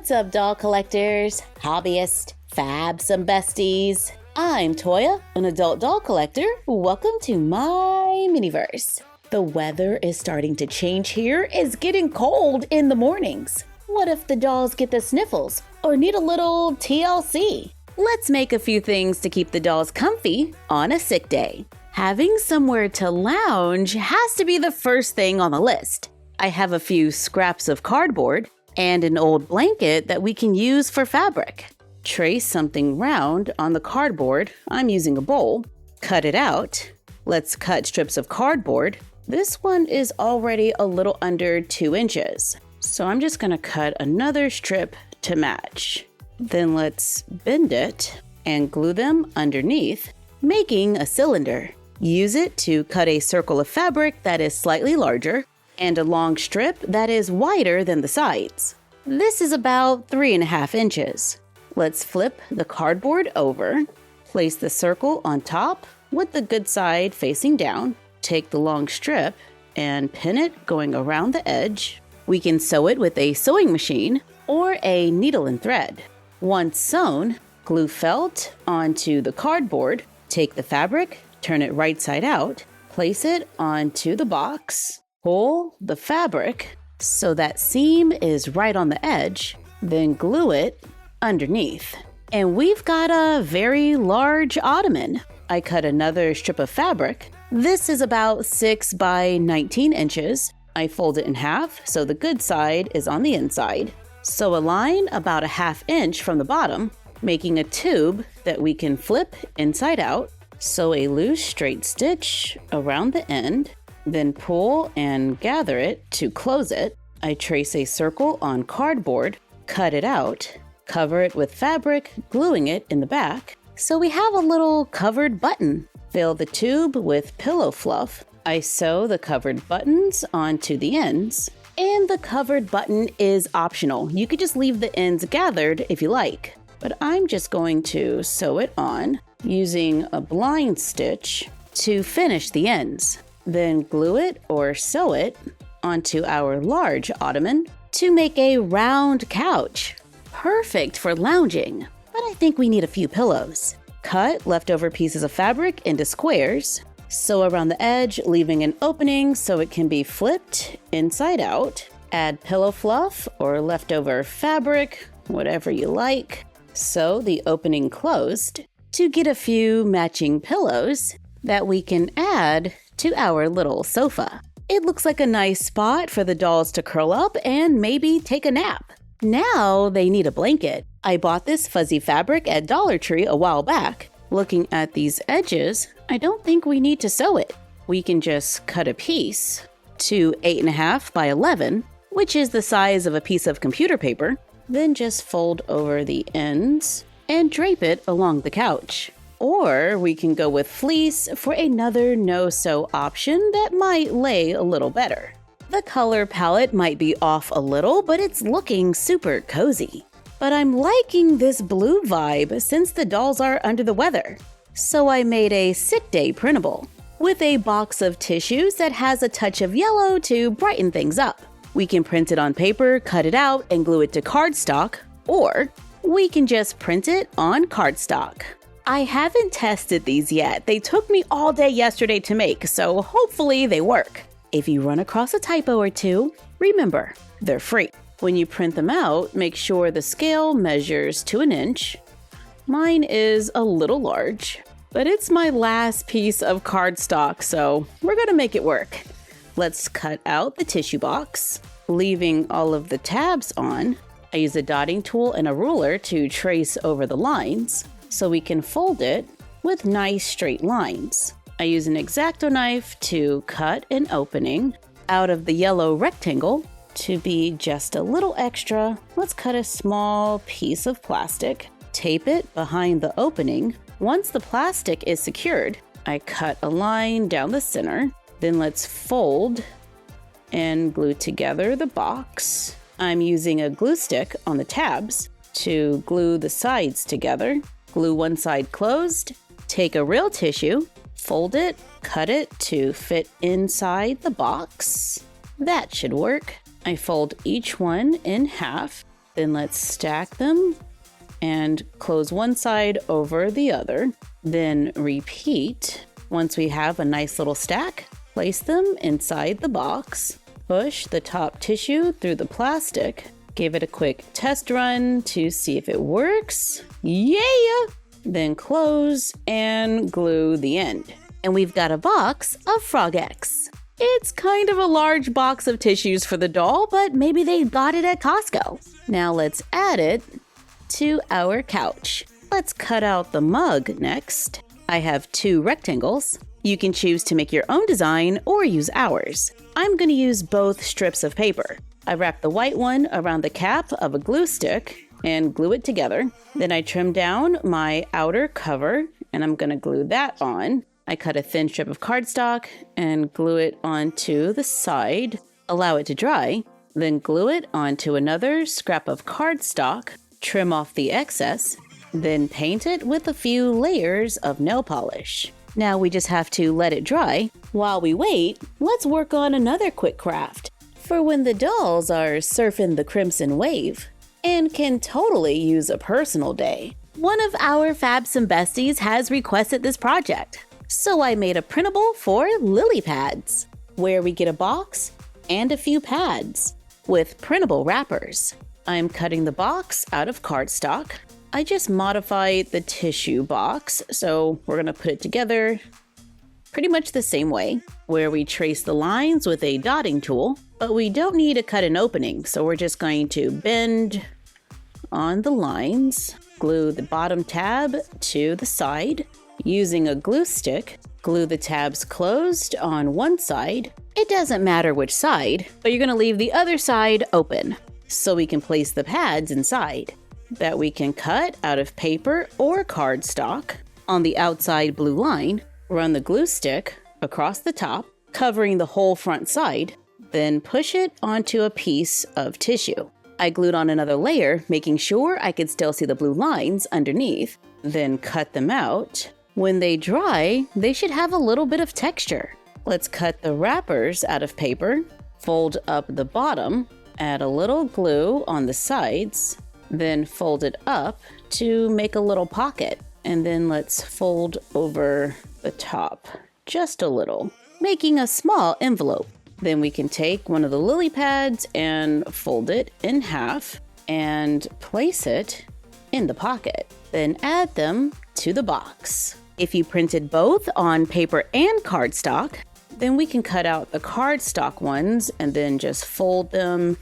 What's up, doll collectors, hobbyists, fabsome besties? I'm Toya, an adult doll collector. Welcome to my miniverse. The weather is starting to change here. It's getting cold in the mornings. What if the dolls get the sniffles or need a little TLC? Let's make a few things to keep the dolls comfy on a sick day. Having somewhere to lounge has to be the first thing on the list. I have a few scraps of cardboard and an old blanket that we can use for fabric. Trace something round on the cardboard. I'm using a bowl. Cut it out. Let's cut strips of cardboard. This one is already a little under 2 inches. So I'm just going to cut another strip to match. Then let's bend it and glue them underneath, making a cylinder. Use it to cut a circle of fabric that is slightly larger and a long strip that is wider than the sides. This is about 3.5 inches. Let's flip the cardboard over, place the circle on top with the good side facing down, take the long strip and pin it going around the edge. We can sew it with a sewing machine or a needle and thread. Once sewn, glue felt onto the cardboard, take the fabric, turn it right side out, place it onto the box, pull the fabric so that seam is right on the edge, then glue it underneath. And we've got a very large ottoman. I cut another strip of fabric. This is about 6 by 19 inches. I fold it in half so the good side is on the inside. Sew a line about 1/2 inch from the bottom, making a tube that we can flip inside out. Sew a loose straight stitch around the end, then pull and gather it to close it. I trace a circle on cardboard, cut it out, cover it with fabric, gluing it in the back. So we have a little covered button. Fill the tube with pillow fluff. I sew the covered buttons onto the ends. And the covered button is optional. You could just leave the ends gathered if you like. But I'm just going to sew it on using a blind stitch to finish the ends. Then glue it or sew it onto our large ottoman to make a round couch. Perfect for lounging, but I think we need a few pillows. Cut leftover pieces of fabric into squares. Sew around the edge, leaving an opening so it can be flipped inside out. Add pillow fluff or leftover fabric, whatever you like. Sew the opening closed to get a few matching pillows that we can add to our little sofa. It looks like a nice spot for the dolls to curl up and maybe take a nap. Now they need a blanket. I bought this fuzzy fabric at Dollar Tree a while back. Looking at these edges, I don't think we need to sew it. We can just cut a piece to 8.5 by 11, which is the size of a piece of computer paper. Then just fold over the ends and drape it along the couch. Or we can go with fleece for another no-sew option that might lay a little better. The color palette might be off a little, but it's looking super cozy. But I'm liking this blue vibe since the dolls are under the weather. So I made a sick day printable with a box of tissues that has a touch of yellow to brighten things up. We can print it on paper, cut it out, and glue it to cardstock, or we can just print it on cardstock. I haven't tested these yet. They took me all day yesterday to make, so hopefully they work. If you run across a typo or two, remember, they're free. When you print them out, make sure the scale measures to 1 inch. Mine is a little large, but it's my last piece of cardstock, so we're gonna make it work. Let's cut out the tissue box, leaving all of the tabs on. I use a dotting tool and a ruler to trace over the lines so we can fold it with nice straight lines. I use an X-Acto knife to cut an opening out of the yellow rectangle. To be just a little extra, let's cut a small piece of plastic, tape it behind the opening. Once the plastic is secured, I cut a line down the center. Then let's fold and glue together the box. I'm using a glue stick on the tabs to glue the sides together. Glue one side closed. Take a real tissue, fold it, cut it to fit inside the box. That should work. I fold each one in half, Then let's stack them and close one side over the other. Then repeat. Once we have a nice little stack, place them inside the box. Push the top tissue through the plastic. Give it a quick test run to see if it works. Yeah! Then close and glue the end. And we've got a box of FrogX. It's kind of a large box of tissues for the doll, but maybe they got it at Costco. Now let's add it to our couch. Let's cut out the mug next. I have 2 rectangles. You can choose to make your own design or use ours. I'm going to use both strips of paper. I wrap the white one around the cap of a glue stick and glue it together. Then I trim down my outer cover and I'm going to glue that on. I cut a thin strip of cardstock and glue it onto the side. Allow it to dry. Then glue it onto another scrap of cardstock. Trim off the excess. Then paint it with a few layers of nail polish. Now we just have to let it dry. While we wait, let's work on another quick craft for when the dolls are surfing the crimson wave and can totally use a personal day. One of our Fabsome besties has requested this project, so I made a printable for LilyPads, where we get a box and a few pads with printable wrappers. I'm cutting the box out of cardstock. I just modified the tissue box, so we're gonna put it together pretty much the same way, where we trace the lines with a dotting tool, but we don't need to cut an opening, so we're just going to bend on the lines, glue the bottom tab to the side. Using a glue stick, glue the tabs closed on one side. It doesn't matter which side, but you're gonna leave the other side open, so we can place the pads inside that we can cut out of paper or cardstock. On the outside blue line, run the glue stick across the top, covering the whole front side, then push it onto a piece of tissue. I glued on another layer, making sure I could still see the blue lines underneath, then cut them out. When they dry, they should have a little bit of texture. Let's cut the wrappers out of paper, fold up the bottom, add a little glue on the sides, then fold it up to make a little pocket. And then let's fold over the top just a little, making a small envelope. Then we can take one of the LilyPads and fold it in half and place it in the pocket. Then add them to the box. If you printed both on paper and cardstock, then we can cut out the cardstock ones and then just fold them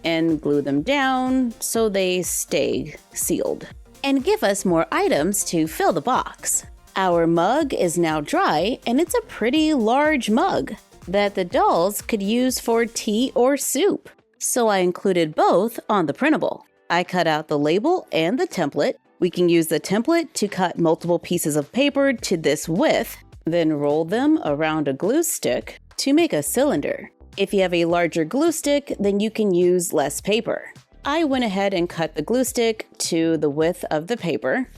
and glue them down so they stay sealed and give us more items to fill the box. Our mug is now dry, and it's a pretty large mug that the dolls could use for tea or soup. So I included both on the printable. I cut out the label and the template. We can use the template to cut multiple pieces of paper to this width, then roll them around a glue stick to make a cylinder. If you have a larger glue stick, then you can use less paper. I went ahead and cut the glue stick to the width of the paper,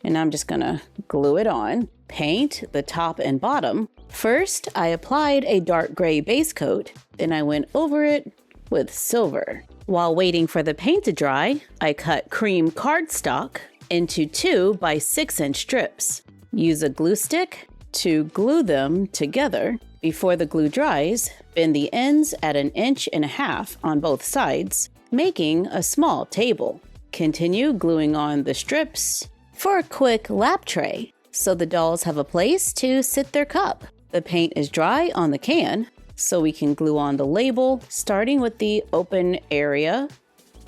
and I'm just gonna glue it on. Paint the top and bottom. First, I applied a dark gray base coat, then I went over it with silver. While waiting for the paint to dry, I cut cream cardstock into 2 by 6 inch strips. Use a glue stick to glue them together. Before the glue dries, bend the ends at 1.5 inches on both sides, making a small table. Continue gluing on the strips for a quick lap tray, so the dolls have a place to sit their cup. The paint is dry on the can, so we can glue on the label, starting with the open area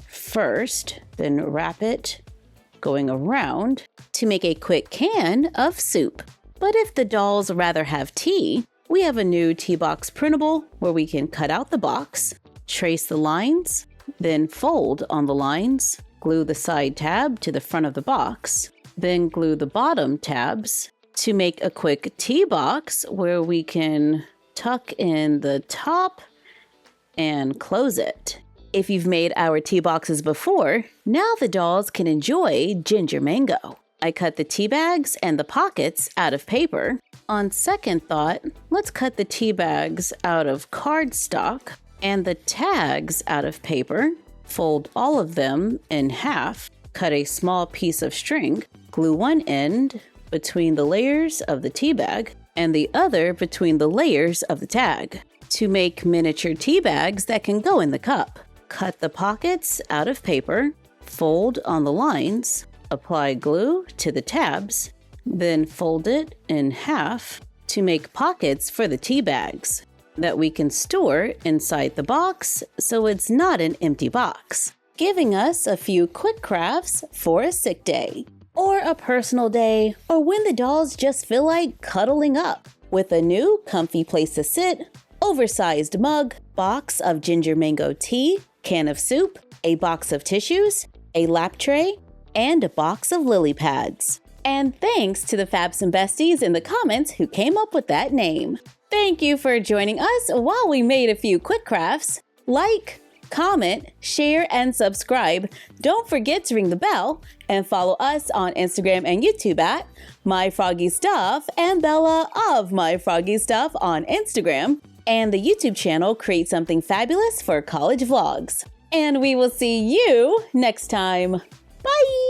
first, then wrap it going around to make a quick can of soup. But if the dolls rather have tea, we have a new tea box printable where we can cut out the box, trace the lines, then fold on the lines, glue the side tab to the front of the box, then glue the bottom tabs to make a quick tea box where we can tuck in the top and close it. If you've made our tea boxes before, now the dolls can enjoy ginger mango. I cut the tea bags and the pockets out of paper. On second thought, let's cut the tea bags out of cardstock and the tags out of paper. Fold all of them in half, cut a small piece of string, glue one end between the layers of the tea bag and the other between the layers of the tag to make miniature tea bags that can go in the cup. Cut the pockets out of paper, fold on the lines, apply glue to the tabs, then fold it in half to make pockets for the tea bags that we can store inside the box so it's not an empty box, giving us a few quick crafts for a sick day, or a personal day, or when the dolls just feel like cuddling up with a new comfy place to sit, oversized mug, box of ginger mango tea, can of soup, a box of tissues, a lap tray, and a box of LilyPads. And thanks to the Fabs and Besties in the comments who came up with that name. Thank you for joining us while we made a few quick crafts. Like, comment, share, and subscribe. Don't forget to ring the bell and follow us on Instagram and YouTube at MyFroggyStuff and Bella of MyFroggyStuff on Instagram, and the YouTube channel Create Something Fabulous for college vlogs. And we will see you next time. Bye!